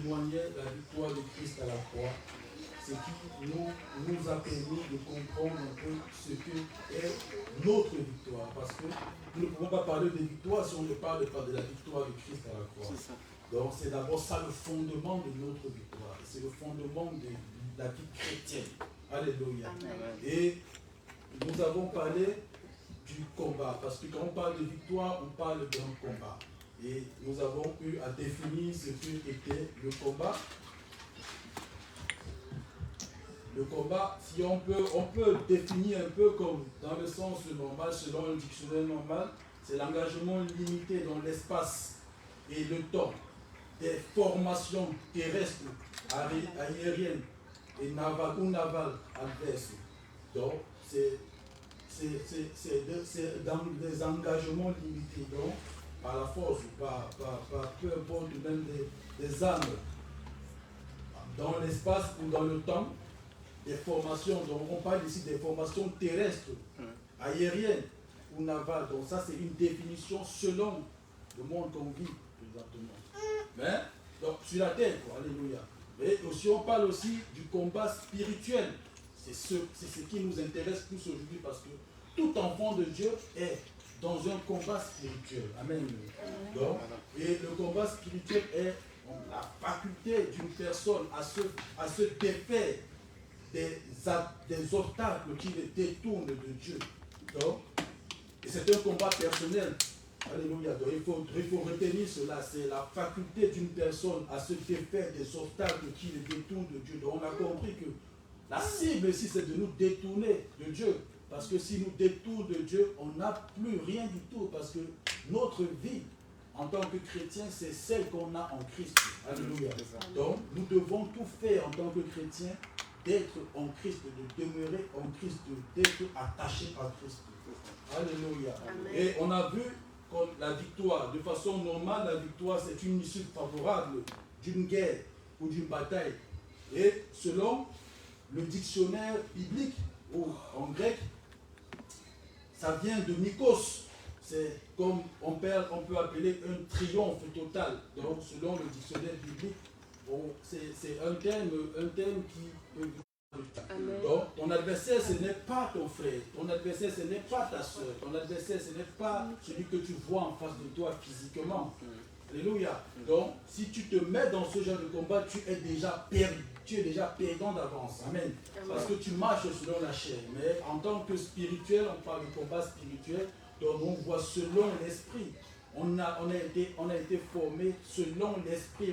témoignait la victoire de Christ à la croix, ce qui nous a permis de comprendre un peu ce que est notre victoire. Parce que nous ne pouvons pas parler de victoire si on ne parle pas de la victoire de Christ à la croix. Donc c'est d'abord ça le fondement de notre victoire. C'est le fondement de la vie chrétienne. Alléluia. Amen. Et nous avons parlé du combat. Parce que quand on parle de victoire, on parle d'un combat. Et nous avons eu à définir ce qu'était le combat. Le combat, si on peut définir un peu comme dans le sens normal, selon un dictionnaire normal, c'est l'engagement limité dans l'espace et le temps des formations terrestres, aériennes et navales adverses. Donc, c'est dans des engagements limités, donc par la force, par peu importe même des armes, dans l'espace ou dans le temps, des formations, donc on parle ici des formations terrestres, aériennes ou navales. Donc ça c'est une définition selon le monde qu'on vit présentement. Mais, donc sur la terre, quoi, alléluia. Mais aussi on parle aussi du combat spirituel. C'est ce qui nous intéresse plus aujourd'hui parce que tout enfant de Dieu est dans un combat spirituel. Amen. Donc, et le combat spirituel est la faculté d'une personne à se défaire des obstacles qui le détournent de Dieu. Donc, et c'est un combat personnel. Alléluia. Donc il faut retenir cela. C'est la faculté d'une personne à se défaire des obstacles qui le détournent de Dieu. Donc on a compris que la cible ici, c'est de nous détourner de Dieu. Parce que si nous détournons de Dieu, on n'a plus rien du tout. Parce que notre vie, en tant que chrétien, c'est celle qu'on a en Christ. Alléluia. Donc, nous devons tout faire en tant que chrétien, d'être en Christ, de demeurer en Christ, d'être attaché à Christ. Alléluia. Amen. Et on a vu que la victoire, de façon normale, la victoire, c'est une issue favorable d'une guerre ou d'une bataille. Et selon le dictionnaire biblique, ou en grec, ça vient de Nikos. C'est comme on peut appeler un triomphe total. Donc, selon le dictionnaire biblique, c'est un terme qui peut... Donc, ton adversaire, ce n'est pas ton frère. Ton adversaire, ce n'est pas ta soeur. Ton adversaire, ce n'est pas celui que tu vois en face de toi physiquement. Alléluia. Donc, si tu te mets dans ce genre de combat, tu es déjà perdant d'avance. Amen. Parce que tu marches selon la chair. Mais en tant que spirituel, on parle de combat spirituel, donc on voit selon l'esprit. On a été formé selon l'esprit.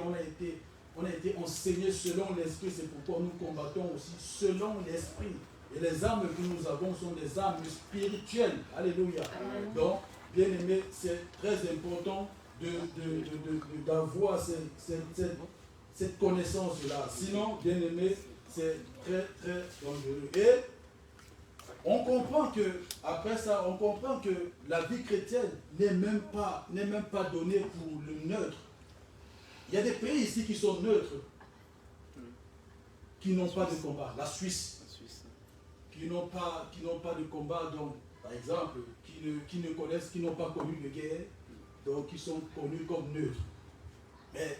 On a été enseigné selon l'esprit. C'est pourquoi nous combattons aussi selon l'esprit. Et les armes que nous avons sont des armes spirituelles. Alléluia. Amen. Donc, bien aimé, c'est très important d'avoir cette connaissance-là. Sinon, bien aimé, c'est très, très dangereux. Et on comprend que, après ça, on comprend que la vie chrétienne n'est même pas donnée pour le neutre. Il y a des pays ici qui sont neutres, qui n'ont pas de combat. La Suisse, qui n'ont pas de combat, donc, par exemple, qui n'ont pas connu de guerre, donc qui sont connus comme neutres. Mais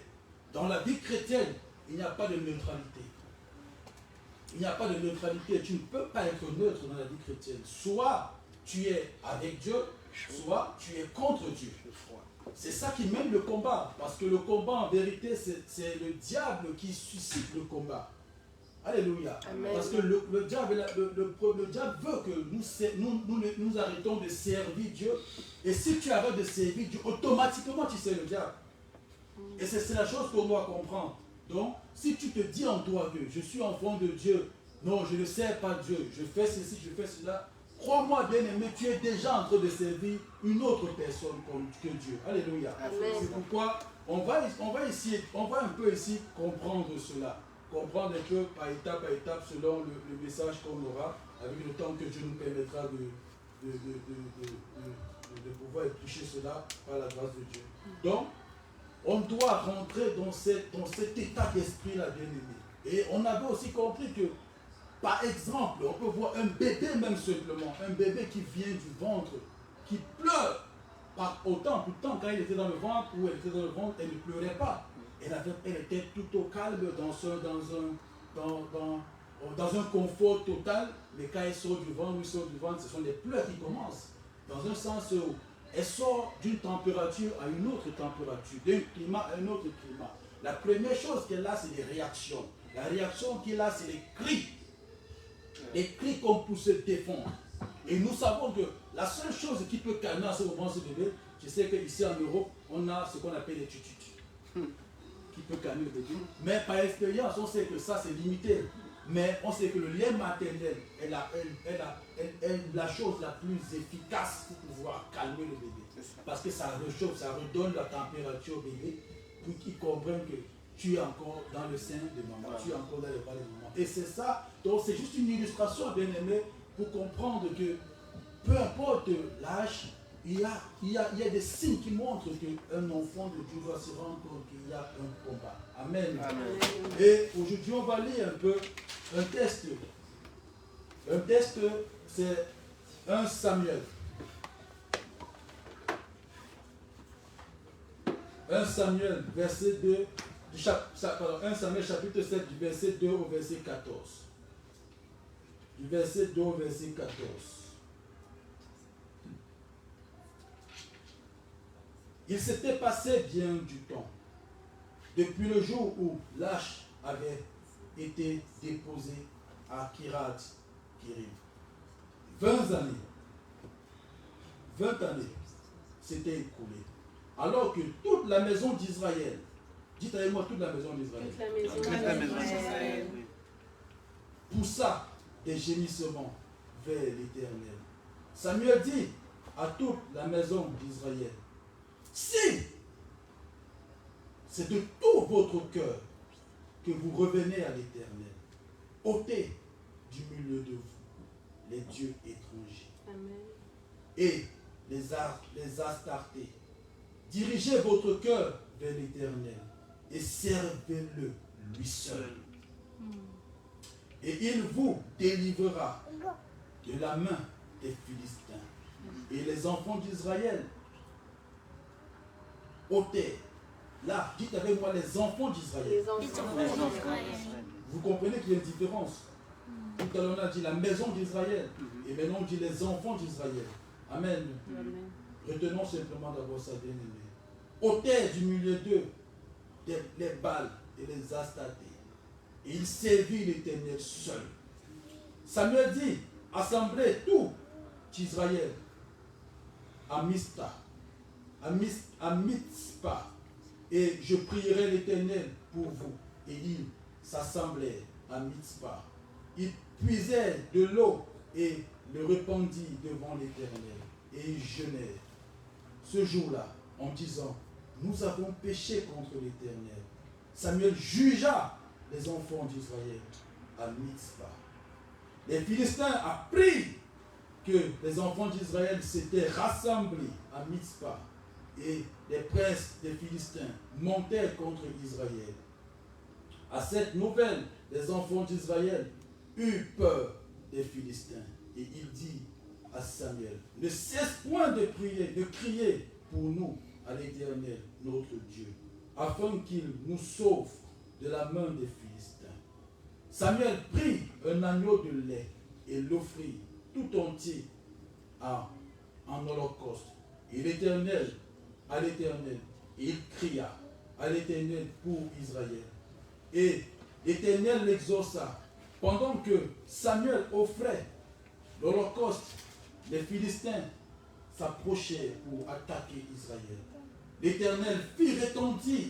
dans la vie chrétienne, il n'y a pas de neutralité. Il n'y a pas de neutralité. Tu ne peux pas être neutre dans la vie chrétienne. Soit tu es avec Dieu, soit tu es contre Dieu. C'est ça qui mène le combat. Parce que le combat, en vérité, c'est le diable qui suscite le combat. Alléluia. Amen. Parce que le diable veut que nous arrêtons de servir Dieu. Et si tu arrêtes de servir Dieu, automatiquement tu sers le diable. Et c'est la chose qu'on doit comprendre. Donc, si tu te dis en toi que je suis enfant de Dieu, non, je ne sers pas Dieu, je fais ceci, je fais cela, crois-moi bien aimé, tu es déjà en train de servir une autre personne que Dieu. Alléluia. Amen. C'est pourquoi on va un peu ici comprendre cela. Comprendre un peu par étape selon le message qu'on aura, avec le temps que Dieu nous permettra de pouvoir toucher cela par la grâce de Dieu. Donc, on doit rentrer dans cet état d'esprit-là, bien aimé. Et on avait aussi compris que, par exemple, on peut voir un bébé même simplement, un bébé qui vient du ventre, qui pleure. Pourtant, quand il était dans le ventre ou elle était dans le ventre, elle ne pleurait pas. elle était tout au calme, dans un confort total, mais quand elle sort du ventre, ce sont les pleurs qui commencent. Dans un sens où elle sort d'une température à une autre température, d'un climat à un autre climat. La première chose qu'elle a, c'est les réactions. La réaction qu'elle a, c'est les cris. Les cris comme pour se défendre. Et nous savons que la seule chose qui peut calmer à ce moment ce bébé, je sais qu'ici en Europe, on a ce qu'on appelle les tututes qui peut calmer le bébé. Mais par expérience, on sait que ça, c'est limité. Mais on sait que le lien maternel est la chose la plus efficace pour pouvoir calmer le bébé. Parce que ça réchauffe, ça redonne la température au bébé pour qu'il comprenne que tu es encore dans le sein de maman, tu es encore dans les bras de maman. Et c'est ça, donc c'est juste une illustration, bien aimé, pour comprendre que peu importe l'âge, il y a des signes qui montrent qu'un enfant de Dieu doit se rendre compte qu'il y a un combat. Amen. Amen. Et aujourd'hui, on va lire un peu un texte. Un texte, c'est 1 Samuel. 1 Samuel, verset 2, 1 Samuel chapitre 7, du verset 2 au verset 14. Du verset 2 au verset 14. Il s'était passé bien du temps, depuis le jour où l'arche avait été déposée à Kiriath-Jearim. 20 années s'étaient écoulées. Alors que toute la maison d'Israël, dites avec moi toute la maison d'Israël, poussa des gémissements vers l'Éternel. Samuel dit à toute la maison d'Israël, si c'est de tout votre cœur que vous revenez à l'Éternel, ôtez du milieu de vous les dieux étrangers. Amen. Et les astartés. Dirigez votre cœur vers l'Éternel et servez-le lui seul. Et il vous délivrera de la main des Philistins. Et les enfants d'Israël ôtez. Là, dites avec moi les enfants d'Israël. Vous comprenez qu'il y a une différence. Tout à l'heure, on a dit la maison d'Israël. Et maintenant, on dit les enfants d'Israël. Amen. Amen. Retenons simplement d'abord ça, bien aimé. Ôtez du milieu d'eux les Baals et les Astartés. Et il servit l'Éternel seul. Samuel dit, assemblez tout Israël à Mizpah. À Mizpah. Et je prierai l'Éternel pour vous. Et ils s'assemblaient à Mizpah. Ils puisaient de l'eau et le répandirent devant l'Éternel. Et ils jeûnèrent ce jour-là en disant, nous avons péché contre l'Éternel. Samuel jugea les enfants d'Israël à Mizpah. Les Philistins apprirent que les enfants d'Israël s'étaient rassemblés à Mizpah. Et les princes des Philistins montèrent contre Israël. À cette nouvelle, les enfants d'Israël eurent peur des Philistins. Et il dit à Samuel, ne cesse point de crier pour nous à l'Éternel, notre Dieu, afin qu'il nous sauve de la main des Philistins. Samuel prit un agneau de lait et l'offrit tout entier en holocauste. Et à l'Éternel, et il cria à l'Éternel pour Israël. Et l'Éternel l'exauça. Pendant que Samuel offrait l'holocauste, les Philistins s'approchaient pour attaquer Israël. L'Éternel fit retentir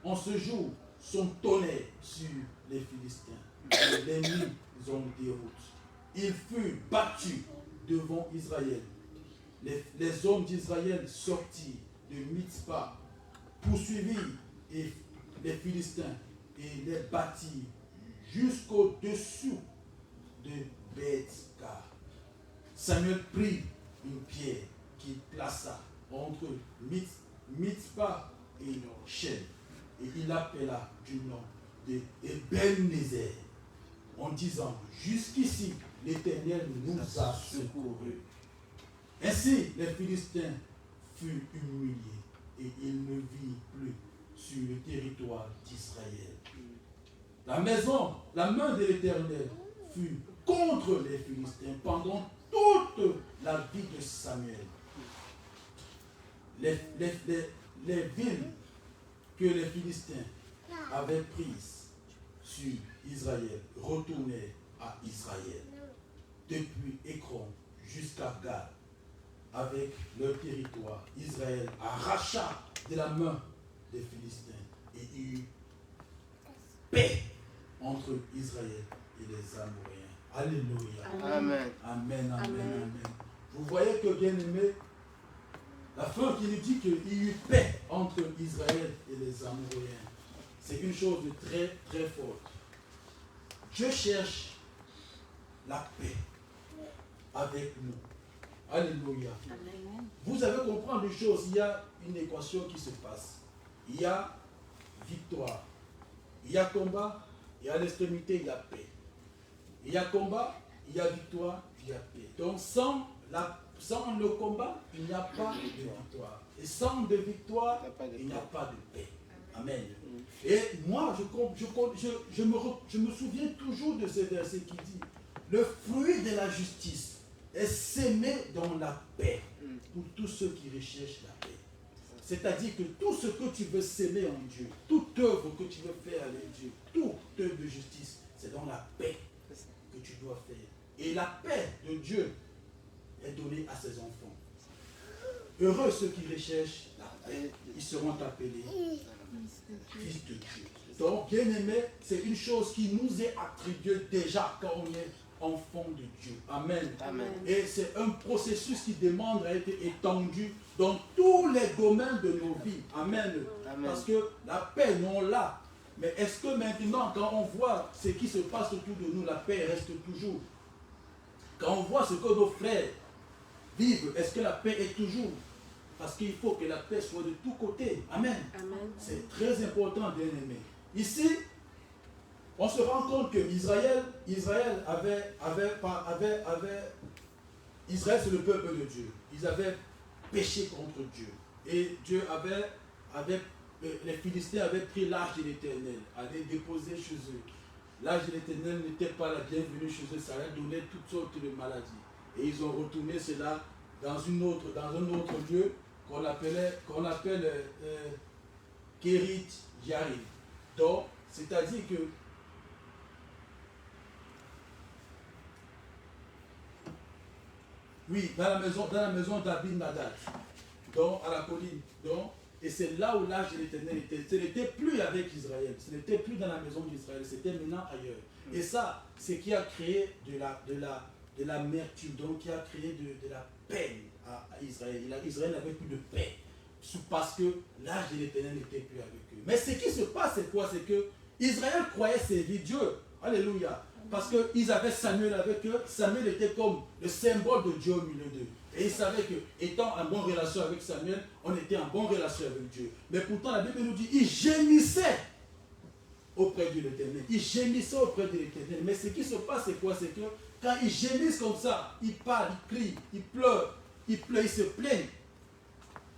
en ce jour son tonnerre sur les Philistins. Et les mis en déroute. Il fut battu devant Israël. Les hommes d'Israël sortirent de Mizpah, poursuivirent les Philistins et les battirent jusqu'au-dessous de Beth-Car. Samuel prit une pierre qu'il plaça entre Mizpah et Shem, et il l'appela du nom de Ebenezer, en disant, jusqu'ici l'Éternel nous a secourus. Ainsi les Philistins furent humiliés et ils ne virent plus sur le territoire d'Israël. La main de l'Éternel fut contre les Philistins pendant toute la vie de Samuel. Les villes que les Philistins avaient prises sur Israël retournaient à Israël. Depuis Écron jusqu'à Gad, avec leur territoire, Israël arracha de la main des Philistins et il y eut paix entre Israël et les Amoréens. Alléluia. Amen. Amen, amen, amen. Vous voyez que, bien aimé, la fin qui nous dit qu'il y eut paix entre Israël et les Amoréens, c'est une chose de très, très forte. Dieu cherche la paix avec nous. Alléluia. Amen. Vous avez compris une chose, il y a une équation qui se passe. Il y a victoire, il y a combat, et à l'extrémité, il y a paix. Il y a combat, il y a victoire, il y a paix. Donc sans le combat, il n'y a pas de victoire. Et sans de victoire, il n'y a pas de paix. Amen. Et moi, je me souviens toujours de ce verset qui dit, le fruit de la justice est sémé dans la paix pour tous ceux qui recherchent la paix. C'est-à-dire que tout ce que tu veux s'aimer en Dieu, toute œuvre que tu veux faire avec Dieu, toute œuvre de justice, c'est dans la paix que tu dois faire. Et la paix de Dieu est donnée à ses enfants. Heureux ceux qui recherchent la paix, ils seront appelés fils de Dieu. Donc, bien aimé, c'est une chose qui nous est attribuée déjà quand on est enfant de Dieu. Amen. Amen. Et c'est un processus qui demande à être étendu dans tous les domaines de nos vies. Amen. Amen. Parce que la paix, nous on l'a. Mais est-ce que maintenant, quand on voit ce qui se passe autour de nous, la paix reste toujours? Quand on voit ce que nos frères vivent, est-ce que la paix est toujours? Parce qu'il faut que la paix soit de tous côtés. Amen. Amen. C'est très important, bien aimé. Ici, on se rend compte que Israël Israël, c'est le peuple de Dieu. Ils avaient péché contre Dieu. Et Dieu les Philistins avaient pris l'arche de l'Éternel, allaient déposer chez eux. L'arche de l'Éternel n'était pas la bienvenue chez eux, ça leur donnait toutes sortes de maladies. Et ils ont retourné cela dans un autre lieu qu'on appelle Kérit Yarim. Donc, c'est-à-dire que oui, dans la maison d'Abinadab, donc à la colline, donc, et c'est là où l'arche de l'Éternel était. Ce n'était plus avec Israël, ce n'était plus dans la maison d'Israël, c'était maintenant ailleurs. Et ça, c'est qui a créé de l'amertume, donc qui a créé de la peine à Israël. Israël n'avait plus de paix, parce que l'arche de l'Éternel n'était plus avec eux. Mais ce qui se passe, c'est quoi? C'est que Israël croyait servir Dieu. Alléluia. Parce qu'ils avaient Samuel avec eux. Samuel était comme le symbole de Dieu au milieu d'eux. Et ils savaient qu'étant en bonne relation avec Samuel, on était en bonne relation avec Dieu. Mais pourtant, la Bible nous dit, ils gémissaient auprès de l'Éternel. Ils gémissaient auprès de l'Éternel. Mais ce qui se passe, c'est quoi? C'est que quand ils gémissent comme ça, ils parlent, ils crient, ils pleurent, ils se plaignent.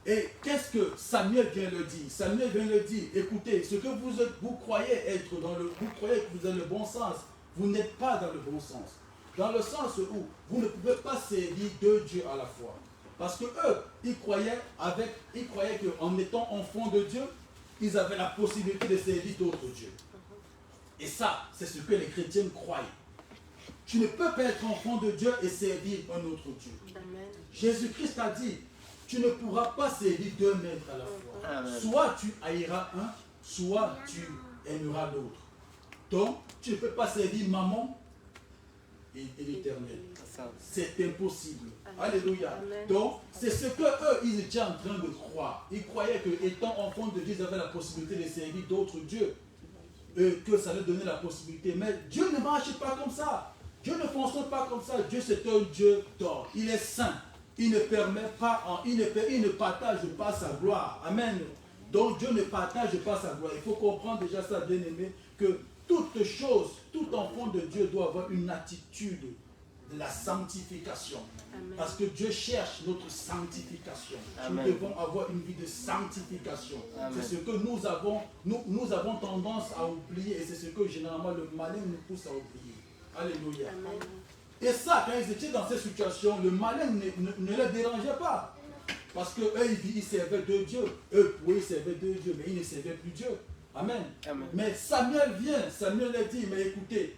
Et qu'est-ce que Samuel vient leur dire? Samuel vient leur dire, écoutez, ce que vous croyez être vous croyez que vous avez le bon sens, vous n'êtes pas dans le bon sens. Dans le sens où vous ne pouvez pas servir deux dieux à la fois. Parce que eux, ils croyaient qu'en étant enfants de Dieu, ils avaient la possibilité de servir d'autres dieux. Et ça, c'est ce que les chrétiens croient. Tu ne peux pas être enfant de Dieu et servir un autre Dieu. Amen. Jésus-Christ a dit, tu ne pourras pas servir deux maîtres à la fois. Amen. Soit tu haïras un, soit tu aimeras l'autre. Donc, tu ne peux pas servir maman et l'Éternel. C'est impossible. Alléluia. Amen. Donc, c'est ce que eux, ils étaient en train de croire. Ils croyaient qu'étant enfants de Dieu, ils avaient la possibilité de servir d'autres dieux. Que ça leur donnait la possibilité. Mais Dieu ne marche pas comme ça. Dieu ne fonctionne pas comme ça. Dieu, c'est un Dieu d'or. Il est saint. Il ne permet pas, il ne partage pas sa gloire. Amen. Donc Dieu ne partage pas sa gloire. Il faut comprendre déjà ça, bien aimé, que toute chose, tout enfant de Dieu doit avoir une attitude de la sanctification. Amen. Parce que Dieu cherche notre sanctification. Amen. Nous devons avoir une vie de sanctification. Amen. C'est ce que nous avons tendance à oublier et c'est ce que généralement le malin nous pousse à oublier. Alléluia. Amen. Et ça, quand ils étaient dans cette situation, le malin ne les dérangeait pas. Parce qu'eux, ils servaient de Dieu. Eux, oui, ils servaient de Dieu, mais ils ne servaient plus Dieu. Amen. Amen. Mais Samuel vient, Samuel leur dit, mais écoutez,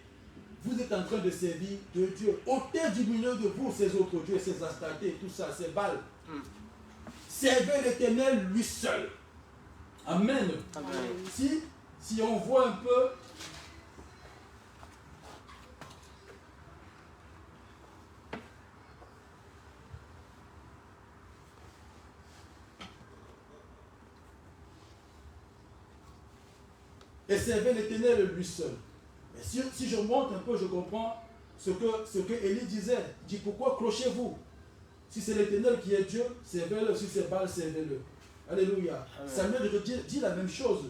vous êtes en train de servir de Dieu. Ôtez du milieu de vous ces autres dieux, ces astatés, tout ça, ces Baals. Servez l'Éternel lui seul. Amen. Amen. Si on voit un peu, et servez l'Éternel lui seul. Mais si je monte un peu, je comprends ce que Élie disait. Il dit, pourquoi clochez-vous? Si c'est l'Éternel qui est Dieu, servez-le. Si c'est Baal, servez-le. Alléluia. Amen. Samuel dit la même chose.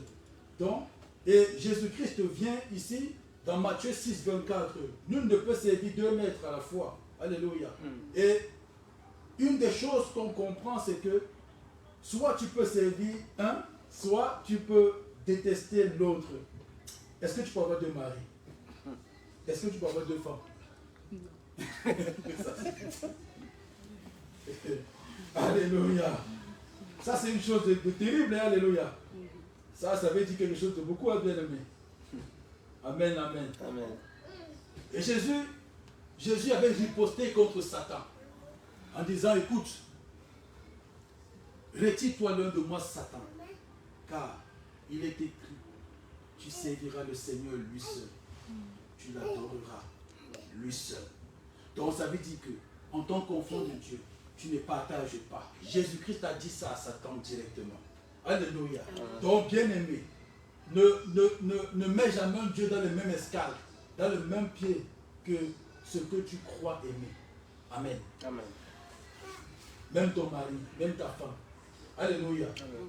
Donc, et Jésus-Christ vient ici, dans Matthieu 6, 24. Nul ne peut servir 2 maîtres à la fois. Alléluia. Et une des choses qu'on comprend, c'est que soit tu peux servir un, soit tu peux détester l'autre. Est-ce que tu peux avoir 2 maris? Est-ce que tu peux avoir 2 femmes? Alléluia. Ça, c'est une chose de terrible, hein? Alléluia. Ça veut dire quelque chose de beaucoup à bien aimer. Amen, amen. Amen. Et Jésus avait riposté contre Satan en disant, écoute, retire-toi loin de moi, Satan, car il est écrit, tu serviras le Seigneur lui seul, tu l'adoreras lui seul. Donc ça veut dire que, en tant qu'enfant de Dieu, tu ne partages pas. Jésus-Christ a dit ça à Satan directement. Alléluia. Donc bien aimé, ne mets jamais un Dieu dans le même escale, dans le même pied que ce que tu crois aimer. Amen. Amen. Même ton mari, même ta femme. Alléluia. Amen.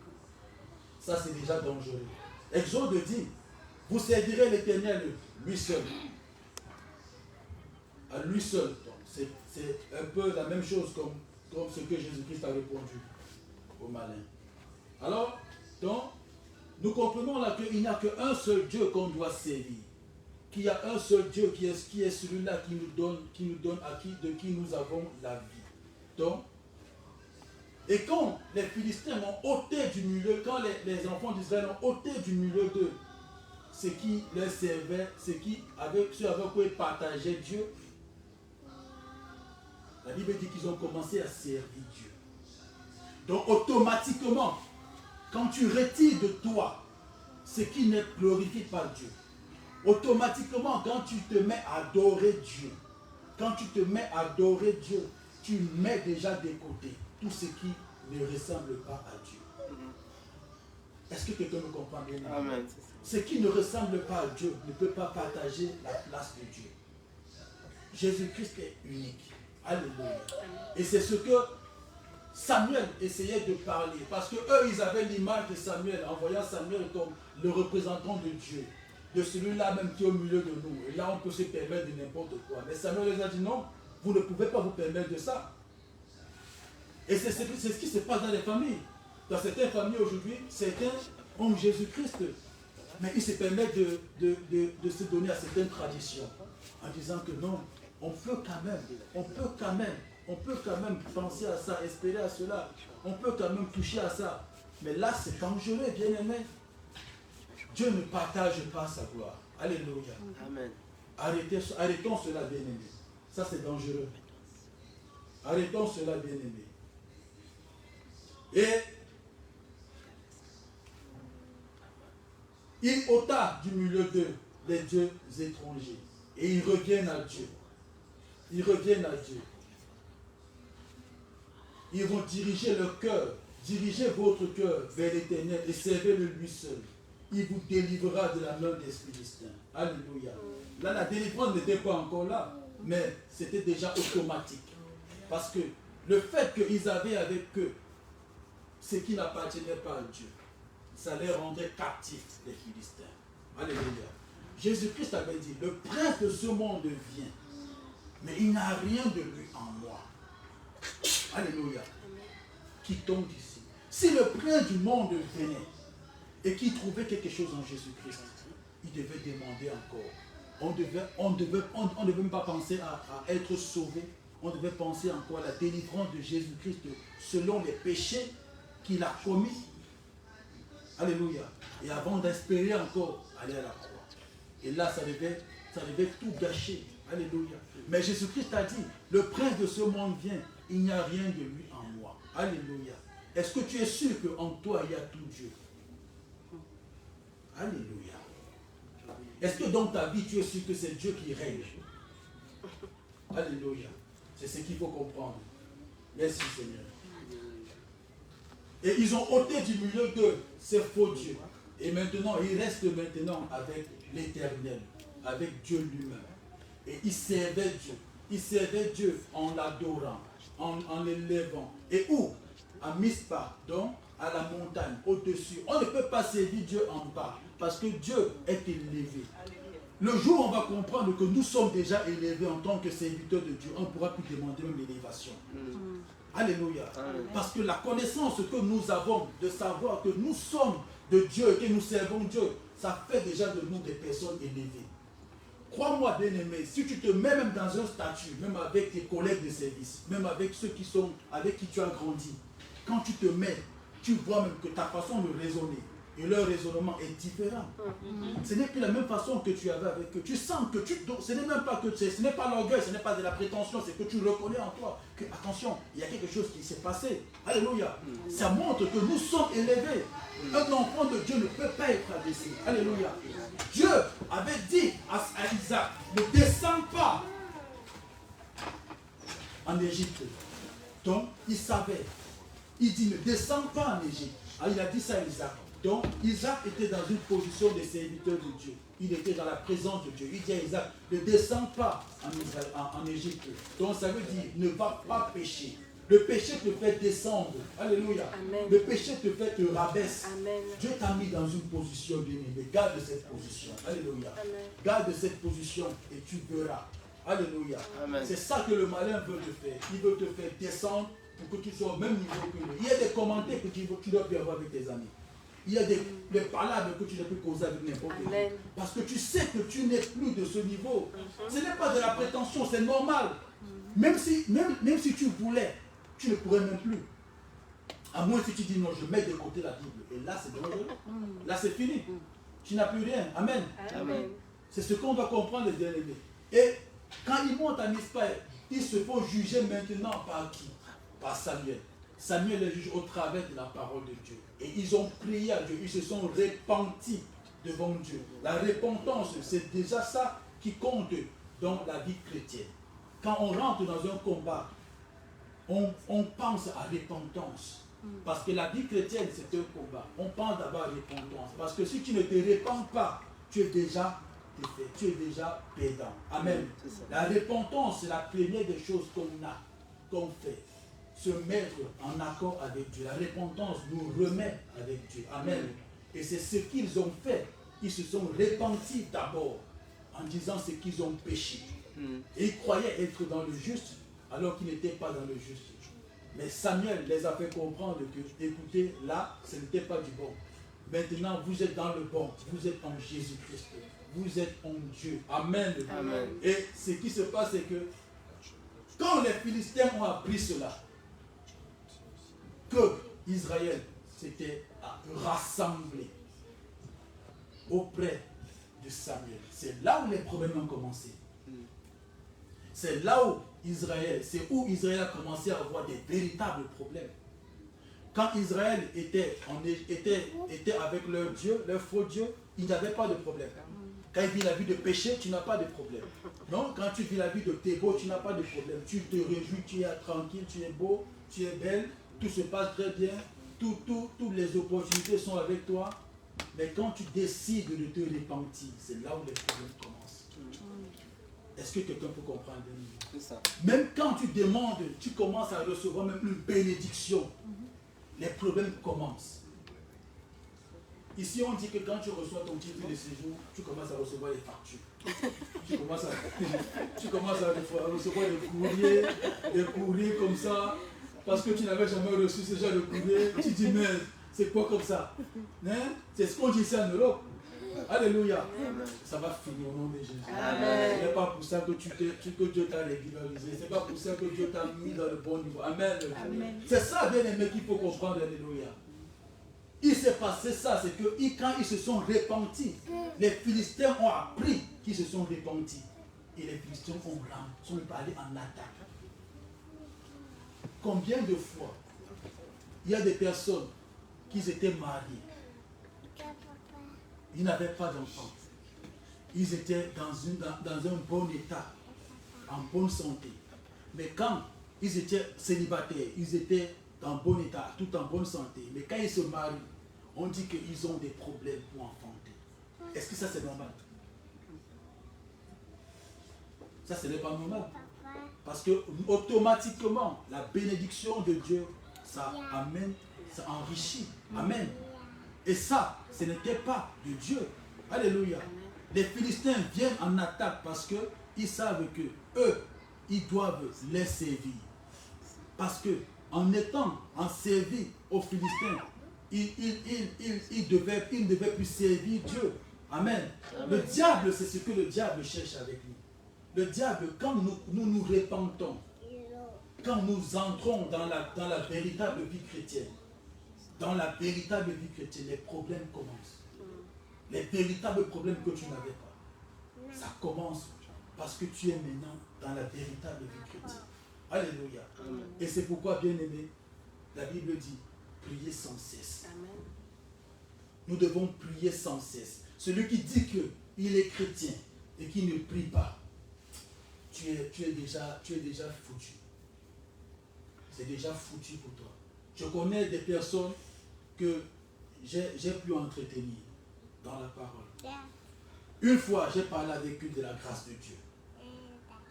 Ça, c'est déjà dangereux. Exode dit, vous servirez l'Éternel lui seul. À lui seul. C'est un peu la même chose comme ce que Jésus-Christ a répondu au malin. Alors, donc, nous comprenons là qu'il n'y a qu'un seul Dieu qu'on doit servir. Qu'il y a un seul Dieu qui est celui-là qui nous donne de qui nous avons la vie. Donc, et quand les Philistins ont ôté du milieu, quand les enfants d'Israël ont ôté du milieu d'eux, ce qui leur servait, ceux avec quoi ils partageaient Dieu, la Bible dit qu'ils ont commencé à servir Dieu. Donc automatiquement, quand tu retires de toi ce qui ne glorifie pas Dieu, automatiquement quand tu te mets à adorer Dieu, tu mets déjà de côté tout ce qui ne ressemble pas à Dieu. Est-ce que quelqu'un me comprend bien? Amen. Ce qui ne ressemble pas à Dieu ne peut pas partager la place de Dieu. Jésus-Christ est unique. Alléluia. Et c'est ce que Samuel essayait de parler. Parce qu'eux, ils avaient l'image de Samuel, en voyant Samuel comme le représentant de Dieu. De celui-là même qui est au milieu de nous. Et là, on peut se permettre de n'importe quoi. Mais Samuel les a dit non, vous ne pouvez pas vous permettre de ça. Et c'est ce qui se passe dans les familles. Dans certaines familles aujourd'hui, certains ont Jésus-Christ, mais ils se permettent de se donner à certaines traditions en disant que non, on peut quand même penser à ça, espérer à cela, on peut quand même toucher à ça. Mais là, c'est dangereux, bien aimé. Dieu ne partage pas sa gloire. Alléluia. Amen. Arrêtons cela, bien aimé. Ça, c'est dangereux. Arrêtons cela, bien aimé. Et il ôta du milieu d'eux les dieux étrangers. Et ils reviennent à Dieu. Ils reviennent à Dieu. Ils vont diriger leur cœur. Dirigez votre cœur vers l'Éternel et servez-le lui seul. Il vous délivrera de la main des Philistins. Alléluia. Là, la délivrance n'était pas encore là, mais c'était déjà automatique. Parce que le fait qu'ils avaient avec eux ce qui n'appartenait pas à Dieu, ça les rendait captifs, les Philistins. Alléluia. Jésus-Christ avait dit, le prince de ce monde vient, mais il n'y a rien de lui en moi. Alléluia. Quittons d'ici. Si le prince du monde venait et qu'il trouvait quelque chose en Jésus-Christ, il devait demander encore. On ne devait même pas penser à être sauvé. On devait penser encore à la délivrance de Jésus-Christ selon les péchés qu'il a commis. Alléluia. Et avant d'espérer encore aller à la croix. Et là, ça devait tout gâcher. Alléluia. Mais Jésus-Christ a dit, le prince de ce monde vient, il n'y a rien de lui en moi. Alléluia. Est-ce que tu es sûr qu'en toi, il y a tout Dieu? Alléluia. Est-ce que dans ta vie, tu es sûr que c'est Dieu qui règne? Alléluia. C'est ce qu'il faut comprendre. Merci Seigneur. Et ils ont ôté du milieu de ces faux dieux. Et maintenant, ils restent maintenant avec l'Éternel, avec Dieu lui-même. Et ils servaient Dieu. Ils servaient Dieu en l'adorant, en l'élevant. Et où? À Mispa, donc à la montagne, au-dessus. On ne peut pas servir Dieu en bas, parce que Dieu est élevé. Le jour où on va comprendre que nous sommes déjà élevés en tant que serviteurs de Dieu, on ne pourra plus demander même l'élévation. Alléluia. Parce que la connaissance que nous avons de savoir que nous sommes de Dieu et que nous servons Dieu, ça fait déjà de nous des personnes élevées. Crois-moi, bien-aimé, si tu te mets même dans un statut, même avec tes collègues de service, même avec ceux qui sont, avec qui tu as grandi, quand tu te mets, tu vois même que ta façon de raisonner et leur raisonnement est différent. Ce n'est plus la même façon que tu avais avec eux. Tu sens que ce n'est même pas que ce n'est pas l'orgueil, ce n'est pas de la prétention, c'est que tu reconnais en toi que, attention, il y a quelque chose qui s'est passé. Alléluia. Ça montre que nous sommes élevés. Un enfant de Dieu ne peut pas être abaissé. Alléluia. Dieu avait dit à Isaac, ne descends pas en Égypte. Donc, il savait. Il dit, ne descends pas en Égypte. Alors, il a dit ça à Isaac. Donc, Isaac était dans une position de serviteur de Dieu. Il était dans la présence de Dieu. Il dit à Isaac, ne descends pas en Égypte. Donc, ça veut dire, ne va pas pécher. Le péché te fait descendre. Alléluia. Amen. Le péché te fait te rabaisser. Amen. Dieu t'a mis dans une position bien-aimée. Garde cette position. Alléluia. Amen. Garde cette position et tu verras. Alléluia. C'est ça que le malin veut te faire. Il veut te faire descendre pour que tu sois au même niveau que lui. Il y a des commentaires que tu dois plus avoir avec tes amis. Il y a des palabres que tu ne peux causer avec n'importe qui. Parce que tu sais que tu n'es plus de ce niveau. Ce n'est pas de la prétention, c'est normal. Même si tu voulais, tu ne pourrais même plus. À moins que tu dis non, je mets de côté la Bible. Et là, c'est dangereux. Là, c'est fini. Tu n'as plus rien. Amen. Amen. C'est ce qu'on doit comprendre, les bien-aimés. Et quand ils montent à Mispa, ils se font juger maintenant par qui? Par Samuel. Samuel les juge au travers de la parole de Dieu. Et ils ont prié à Dieu. Ils se sont repentis devant Dieu. La repentance, c'est déjà ça qui compte dans la vie chrétienne. Quand on rentre dans un combat, on pense à repentance. Parce que la vie chrétienne, c'est un combat. On pense d'abord à repentance. Parce que si tu ne te repens pas, tu es déjà défait. Tu es déjà perdant. Amen. La repentance, c'est la première des choses qu'on fait. Se mettre en accord avec Dieu. La repentance nous remet avec Dieu. Amen. Et c'est ce qu'ils ont fait. Ils se sont repentis d'abord en disant ce qu'ils ont péché. Et ils croyaient être dans le juste alors qu'ils n'étaient pas dans le juste. Mais Samuel les a fait comprendre que, écoutez, là, ce n'était pas du bon. Maintenant, vous êtes dans le bon. Vous êtes en Jésus-Christ. Vous êtes en Dieu. Amen. Amen. Et ce qui se passe, c'est que quand les Philistins ont appris cela, que Israël s'était rassemblé auprès de Samuel. C'est là où les problèmes ont commencé. C'est là où Israël a commencé à avoir des véritables problèmes. Quand Israël était avec leur Dieu, leur faux Dieu, il n'avait pas de problème. Quand il vit la vie de péché, tu n'as pas de problème. Non, quand tu vis la vie de t'es beau, tu n'as pas de problème. Tu te réjouis, tu es tranquille, tu es beau, tu es belle. Tout se passe très bien, toutes les opportunités sont avec toi, mais quand tu décides de te repentir, c'est là où les problèmes commencent. Est-ce que quelqu'un peut comprendre? C'est ça. Même quand tu demandes, tu commences à recevoir même une bénédiction, les problèmes commencent. Ici, on dit que quand tu reçois ton titre de séjour, tu commences à recevoir les factures. Tu commences à recevoir des courriers comme ça, parce que tu n'avais jamais reçu ce genre de courrier. Tu dis, mais c'est quoi comme ça? Hein? C'est ce qu'on dit ici en Europe. Alléluia. Ça va finir au nom de Jésus. Ce n'est pas pour ça que Dieu t'a régularisé. Ce n'est pas pour ça que Dieu t'a mis dans le bon niveau. Amen. C'est ça, bien aimé, qu'il faut comprendre. Alléluia. Il s'est passé ça, c'est que quand ils se sont repentis, les Philistins ont appris qu'ils se sont repentis. Et les Philistins sont allés en attaque. Combien de fois il y a des personnes qui étaient mariées, ils n'avaient pas d'enfants, ils étaient dans un bon état, en bonne santé. Mais quand ils étaient célibataires, ils étaient en bon état, tout en bonne santé. Mais quand ils se marient, on dit qu'ils ont des problèmes pour enfanter. Est-ce que ça c'est normal? Ça ce n'est pas normal. Parce que automatiquement, la bénédiction de Dieu, ça amène, ça enrichit. Amen. Et ça, ce n'était pas de Dieu. Alléluia. Les Philistins viennent en attaque parce qu'ils savent que eux, ils doivent les servir. Parce que en étant en service aux Philistins, ils ne devaient plus servir Dieu. Amen. Le diable, c'est ce que le diable cherche avec nous. Le diable, quand nous repentons, quand nous entrons dans la véritable vie chrétienne, les problèmes commencent. Les véritables problèmes que tu n'avais pas, ça commence parce que tu es maintenant dans la véritable vie chrétienne. Alléluia. Amen. Et c'est pourquoi, bien aimé, la Bible dit, priez sans cesse. Amen. Nous devons prier sans cesse. Celui qui dit qu'il est chrétien et qui ne prie pas, tu es déjà foutu. C'est déjà foutu pour toi. Je connais des personnes que j'ai pu entretenir dans la parole. Une fois, j'ai parlé avec eux de la grâce de Dieu.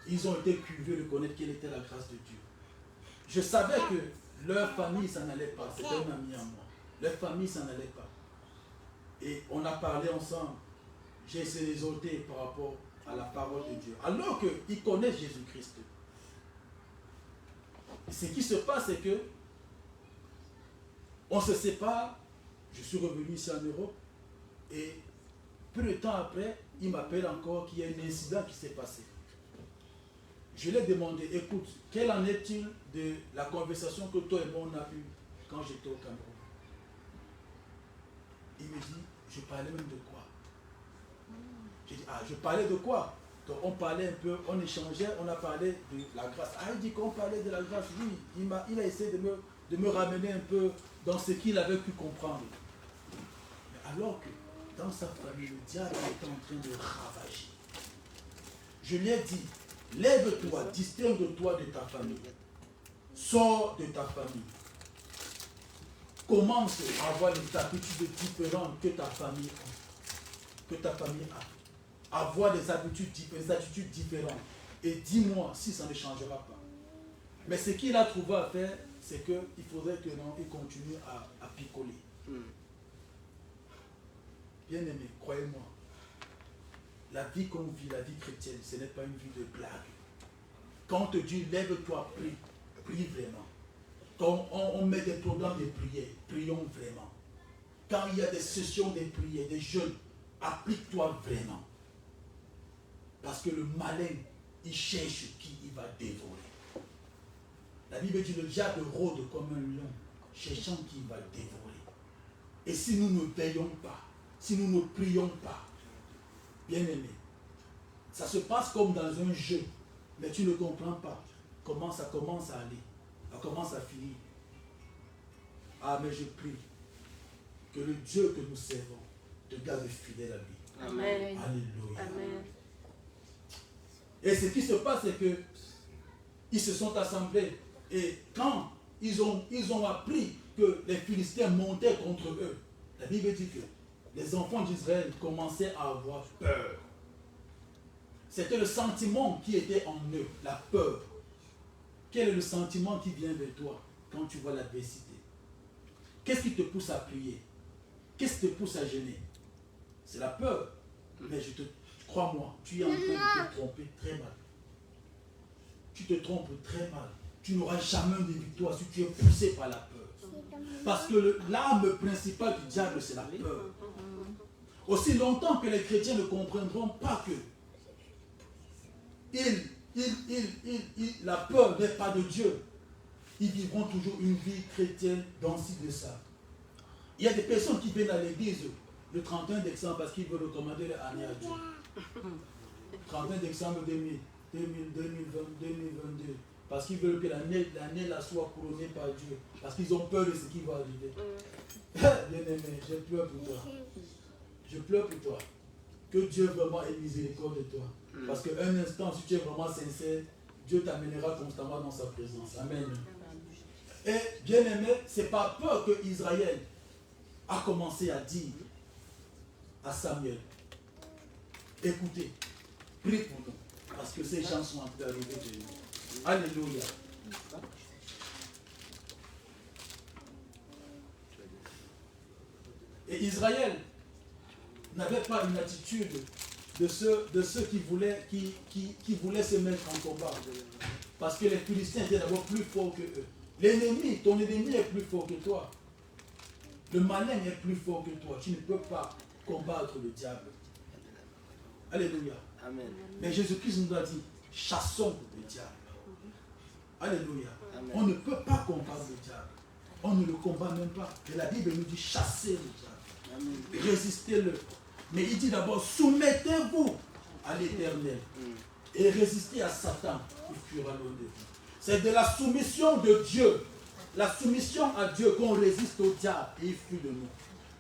Ils ont été curieux de connaître quelle était la grâce de Dieu. Je savais que leur famille s'en allait pas. C'était un ami à moi. Leur famille s'en allait pas. Et on a parlé ensemble. J'ai essayé d'exhorter par rapport à la parole de Dieu. Alors qu'ils connaissent Jésus-Christ. Ce qui se passe, c'est que on se sépare. Je suis revenu ici en Europe. Et peu de temps après, il m'appelle encore qu'il y a un incident qui s'est passé. Je lui ai demandé, écoute, quel en est-il de la conversation que toi et moi on a eue quand j'étais au Cameroun? Il me dit, je parlais même de quoi? J'ai dit, je parlais de quoi? Donc on parlait un peu, on échangeait, on a parlé de la grâce. Il dit qu'on parlait de la grâce. Oui, il a essayé de me ramener un peu dans ce qu'il avait pu comprendre. Mais alors que dans sa famille, le diable était en train de ravager. Je lui ai dit, lève-toi, distingue-toi de ta famille. Sors de ta famille. Commence à avoir des habitudes différentes que ta famille a. Avoir des attitudes différentes. Et dis-moi si ça ne changera pas. Mais ce qu'il a trouvé à faire, c'est qu'il faudrait que il continue à picoler. Bien aimé, croyez-moi. La vie qu'on vit, la vie chrétienne, ce n'est pas une vie de blague. Quand on te dit, lève-toi, prie vraiment. Quand on met des programmes de prière, prions vraiment. Quand il y a des sessions de prière, des jeûnes, applique-toi vraiment. Parce que le malin, il cherche qui il va dévorer. La Bible dit, le diable rôde comme un lion, cherchant qui il va dévorer. Et si nous ne veillons pas, si nous ne prions pas, bien aimé, ça se passe comme dans un jeu, mais tu ne comprends pas comment ça commence à aller, ça commence à finir. Ah, mais je prie que le Dieu que nous servons te garde fidèle à lui. Amen. Alléluia. Amen. Et ce qui se passe, c'est que ils se sont assemblés et quand ils ont appris que les Philistins montaient contre eux, la Bible dit que les enfants d'Israël commençaient à avoir peur. C'était le sentiment qui était en eux, la peur. Quel est le sentiment qui vient vers toi quand tu vois l'adversité? Qu'est-ce qui te pousse à prier? Qu'est-ce qui te pousse à gêner? C'est la peur. Mais crois-moi, tu es en train de te tromper très mal. Tu te trompes très mal. Tu n'auras jamais de victoire si tu es poussé par la peur. Parce que l'arme principale du diable, c'est la peur. Aussi longtemps que les chrétiens ne comprendront pas que la peur n'est pas de Dieu, ils vivront toujours une vie chrétienne dans ci de ça. Il y a des personnes qui viennent à l'église le 31 décembre parce qu'ils veulent recommander l'année à Dieu. 31 décembre 2022. Parce qu'ils veulent que l'année là soit couronnée par Dieu. Parce qu'ils ont peur de ce qui va arriver. Bien-aimé, je pleure pour toi. Je pleure pour toi. Que Dieu vraiment ait miséricorde de toi. Parce qu'un instant, si tu es vraiment sincère, Dieu t'amènera constamment dans sa présence. Amen. Et bien-aimé, c'est par peur que Israël a commencé à dire à Samuel, écoutez, prie pour nous. Parce que ces gens sont en train d'arriver de nous. Alléluia. Et Israël n'avait pas une attitude de ceux qui voulaient se mettre en combat. Parce que les Philistins étaient d'abord plus forts que eux. L'ennemi, ton ennemi est plus fort que toi. Le malin est plus fort que toi. Tu ne peux pas combattre le diable. Alléluia. Amen. Mais Jésus-Christ nous a dit, chassons le diable. Alléluia. Amen. On ne peut pas combattre le diable. On ne le combat même pas. Et la Bible nous dit, chassez le diable. Résistez-le. Mais il dit d'abord, soumettez-vous à l'Éternel. Et résistez à Satan, il fuira loin de vous. C'est de la soumission de Dieu. La soumission à Dieu qu'on résiste au diable et il fuit de nous.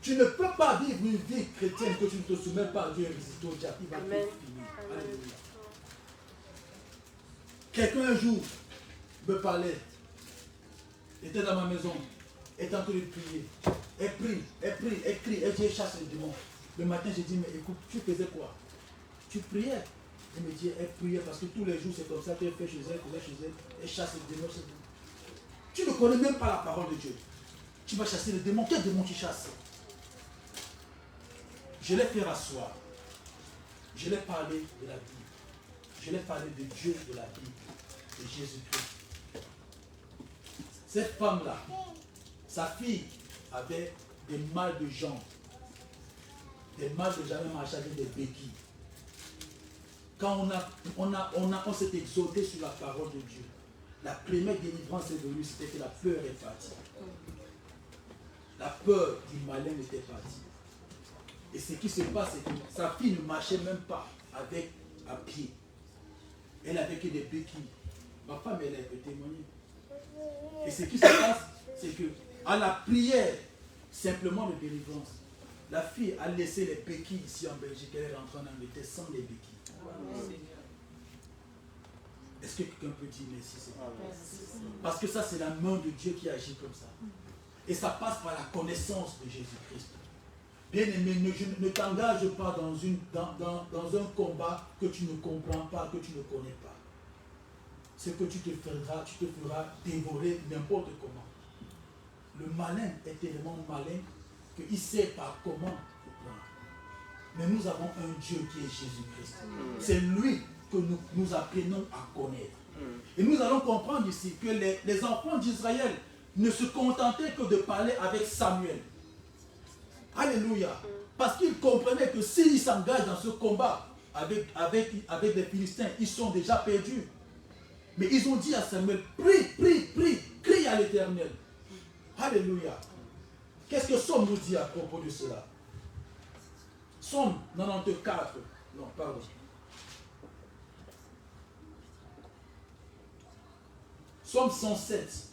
Tu ne peux pas vivre une vie chrétienne que tu ne te soumets pas à Dieu et résister au diable. Il va te finir. Alléluia. Quelqu'un un jour me parlait, était dans ma maison, était en train de prier. Elle prie, elle crie, elle dit, elle chasse les démons. Le matin, j'ai dit, mais écoute, tu faisais quoi? Tu priais. Elle me dit, elle priait parce que tous les jours, c'est comme ça qu'elle fait chez elle, elle chasse les démons. Tu ne connais même pas la parole de Dieu. Tu vas chasser les démons. Quel démon tu chasses? Je l'ai fait rasseoir. Je l'ai parlé de la Bible. Je l'ai parlé de Dieu, de la Bible, de Jésus-Christ. Cette femme-là, sa fille avait des mal de jambes. Des mal de jambes, elle marchait avec des béquilles. Quand on s'est exhorté sur la parole de Dieu, la première délivrance est venue, c'était que la peur est partie. La peur du malin était partie. Et ce qui se passe, c'est que sa fille ne marchait même pas à pied. Elle avait que des béquilles. Ma femme, elle peut témoigner. Et ce qui se passe, c'est que à la prière, simplement de délivrance, la fille a laissé les béquilles ici en Belgique. Elle est rentrée en Angleterre sans les béquilles. Est-ce que quelqu'un peut dire merci? Parce que ça, c'est la main de Dieu qui agit comme ça. Et ça passe par la connaissance de Jésus-Christ. Bien-aimé, ne t'engage pas dans un combat que tu ne comprends pas, que tu ne connais pas. Ce que tu te feras dévorer n'importe comment. Le malin est tellement malin qu'il sait par comment te prendre. Mais nous avons un Dieu qui est Jésus-Christ. C'est lui que nous apprenons à connaître. Et nous allons comprendre ici que les enfants d'Israël ne se contentaient que de parler avec Samuel. Alléluia. Parce qu'ils comprenaient que s'ils s'engagent dans ce combat avec les Philistins, ils sont déjà perdus. Mais ils ont dit à Samuel, prie, crie à l'Éternel. Alléluia. Qu'est-ce que Somme nous dit à propos de cela? Somme 94. Non, pardon. Somme 107.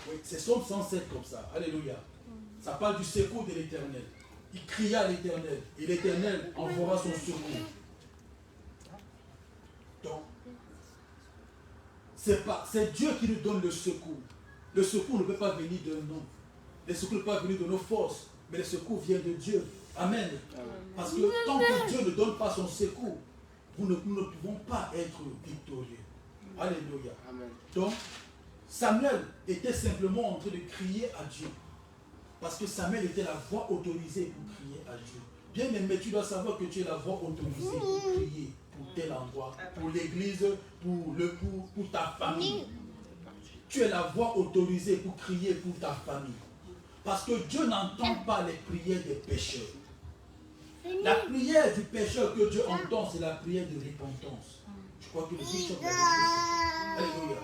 Oui, c'est Somme 107 comme ça. Alléluia. Ça parle du secours de l'Éternel. Il cria à l'Éternel. Et l'Éternel enverra son secours. Donc, c'est Dieu qui nous donne le secours. Le secours ne peut pas venir de nous. Le secours ne peut pas venir de nos forces. Mais le secours vient de Dieu. Amen. Parce que tant que Dieu ne donne pas son secours, nous ne pouvons pas être victorieux. Alléluia. Amen. Donc, Samuel était simplement en train de crier à Dieu. Parce que Samuel était la voix autorisée pour crier à Dieu. Bien aimé, tu dois savoir que tu es la voix autorisée pour crier pour tel endroit, pour l'église, pour ta famille. Tu es la voix autorisée pour crier pour ta famille. Parce que Dieu n'entend pas les prières des pécheurs. La prière du pécheur que Dieu entend, c'est la prière de repentance. Je crois que le bishop l'a dit. Alléluia.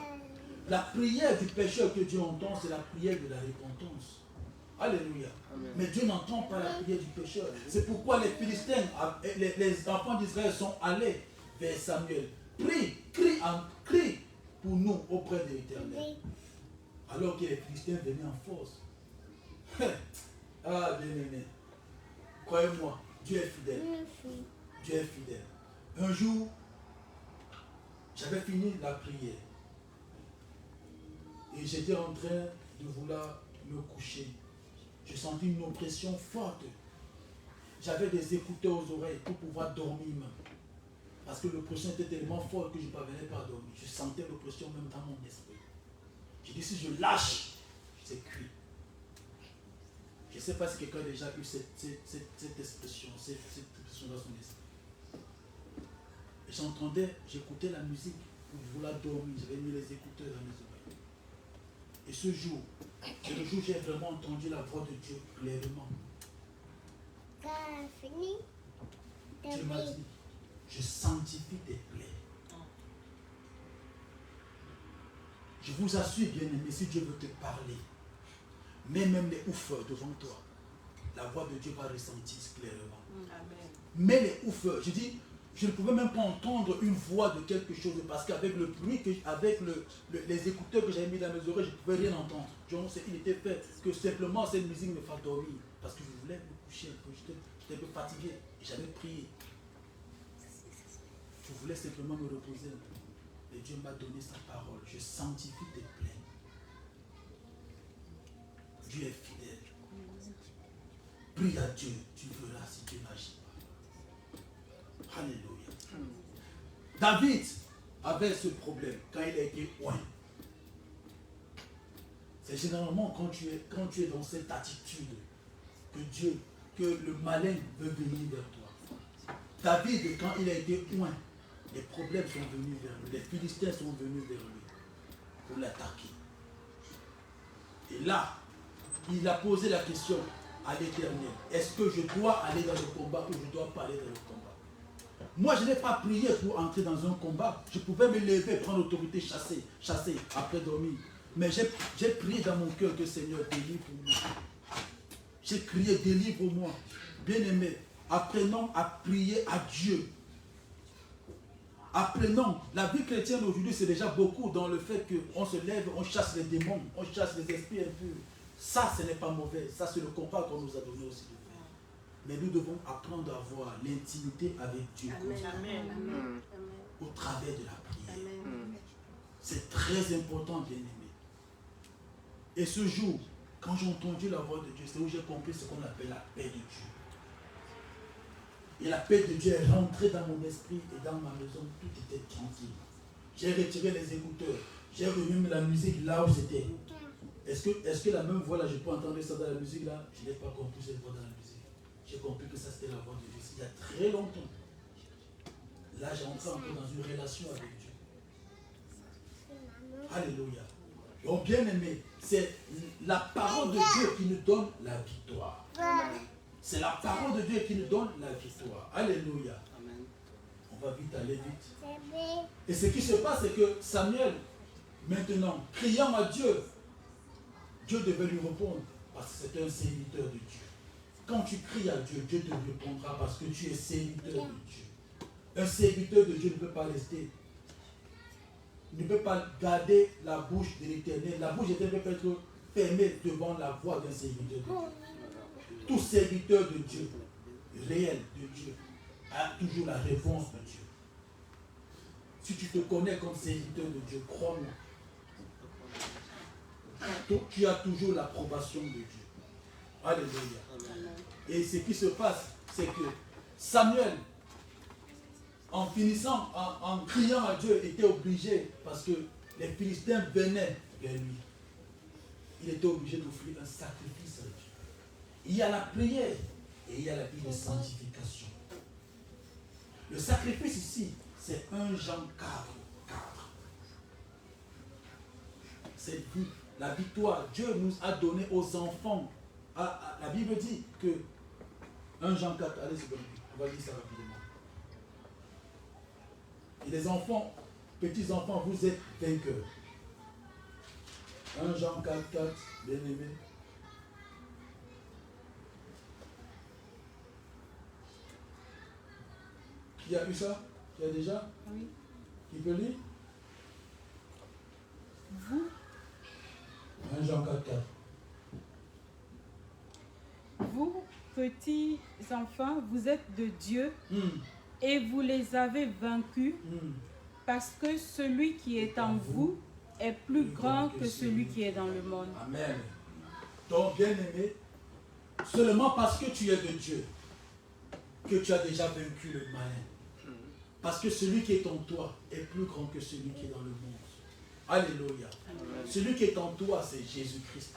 La prière du pécheur que Dieu entend, c'est la prière de la repentance. Alléluia. Amen. Mais Dieu n'entend pas la prière du pécheur. C'est pourquoi les Philistins, les enfants d'Israël sont allés vers Samuel. Crie pour nous auprès de l'Éternel. Alors que les Philistins venaient en force. Ah, bien aimé. Croyez-moi, Dieu est fidèle. Dieu est fidèle. Un jour, j'avais fini la prière. Et j'étais en train de vouloir me coucher. J'ai senti une oppression forte. J'avais des écouteurs aux oreilles pour pouvoir dormir même. Parce que l'oppression était tellement forte que je ne parvenais pas à dormir. Je sentais l'oppression même dans mon esprit. J'ai dit, si je lâche, c'est cuit. Je ne sais pas si quelqu'un a déjà eu cette expression, cette expression dans son esprit. Et j'entendais, j'écoutais la musique pour vouloir dormir. J'avais mis les écouteurs dans mes oreilles. Et ce jour, c'est le jour où j'ai vraiment entendu la voix de Dieu clairement. Dieu m'a dit, je sanctifie tes plaies. Je vous assure, bien aimé, si Dieu veut te parler, mets même les oufeurs devant toi. La voix de Dieu va ressentir clairement. Amen. Mets les oufeurs. Je dis, je ne pouvais même pas entendre une voix de quelque chose parce qu'avec le bruit, avec les écouteurs que j'avais mis dans mes oreilles, je ne pouvais rien entendre. Il était fait que simplement cette musique me fasse dormir parce que je voulais me coucher un peu. J'étais un peu fatigué et j'avais prié. Je voulais simplement me reposer un peu. Et Dieu m'a donné sa parole. Je sanctifie tes plaies. Dieu est fidèle. Prie à Dieu, tu verras si Dieu n'agit pas. Alléluia. David avait ce problème quand il a été oint. C'est généralement quand tu es dans cette attitude que le malin veut venir vers toi. David, quand il a été oint, les problèmes sont venus vers lui. Les Philistins sont venus vers lui pour l'attaquer. Et là, il a posé la question à l'Éternel. Est-ce que je dois aller dans le combat ou je ne dois pas aller dans le combat? Moi, je n'ai pas prié pour entrer dans un combat. Je pouvais me lever, prendre l'autorité, chasser, après dormir. Mais j'ai prié dans mon cœur que Seigneur, délivre-moi. J'ai crié, délivre-moi. Bien-aimé, apprenons à prier à Dieu. Apprenons. La vie chrétienne aujourd'hui, c'est déjà beaucoup dans le fait qu'on se lève, on chasse les démons, on chasse les esprits impurs. Ça, ce n'est pas mauvais. Ça, c'est le combat qu'on nous a donné aussi de faire. Mais nous devons apprendre à avoir l'intimité avec Dieu. Amen. Au travers de la prière. C'est très important, bien-aimé. Et ce jour, quand j'ai entendu la voix de Dieu, c'est où j'ai compris ce qu'on appelle la paix de Dieu. Et la paix de Dieu est rentrée dans mon esprit et dans ma maison, tout était tranquille. J'ai retiré les écouteurs, j'ai remis la musique là où c'était. Est-ce que la même voix là, je peux entendre ça dans la musique là? Je n'ai pas compris cette voix dans la musique. J'ai compris que ça c'était la voix de Dieu. Il y a très longtemps. Là, j'ai entré un peu dans une relation avec Dieu. Alléluia. Donc, bien aimé, c'est la parole de Dieu qui nous donne la victoire. C'est la parole de Dieu qui nous donne la victoire. Alléluia. Amen. On va vite aller vite. Et ce qui se passe, c'est que Samuel, maintenant, criant à Dieu, Dieu devait lui répondre parce que c'est un serviteur de Dieu. Quand tu cries à Dieu, Dieu te répondra parce que tu es serviteur de Dieu. Un serviteur de Dieu ne peut pas rester. Il ne peut pas garder la bouche de l'Éternel. La bouche de l'Éternel peut être fermée devant la voix d'un serviteur de Dieu. Tout serviteur de Dieu, réel de Dieu, a toujours la réponse de Dieu. Si tu te connais comme serviteur de Dieu, crois-moi. Tu as toujours l'approbation de Dieu. Alléluia. Et ce qui se passe, c'est que Samuel, en finissant, en criant à Dieu, était obligé, parce que les Philistins venaient vers lui. Il était obligé d'offrir un sacrifice à Dieu. Il y a la prière et il y a la vie de sanctification. Le sacrifice ici, c'est 1 Jean 4. C'est la victoire. Dieu nous a donné aux enfants. La Bible dit que 1 Jean 4, allez, c'est bon, on va lire ça rapidement. Et les enfants, petits enfants, vous êtes vainqueurs. 1 Jean 4, bien aimé. Qui a eu ça? Qui a déjà? Oui. Qui peut lire? Vous? 1 Jean 4. Vous, petits enfants, vous êtes de Dieu et vous les avez vaincus parce que celui qui est en vous est plus grand que celui qui est dans le monde. Amen. Donc, bien aimé, seulement parce que tu es de Dieu, que tu as déjà vaincu le malin. Parce que celui qui est en toi est plus grand que celui qui est dans le monde. Alléluia. Celui qui est en toi, c'est Jésus-Christ.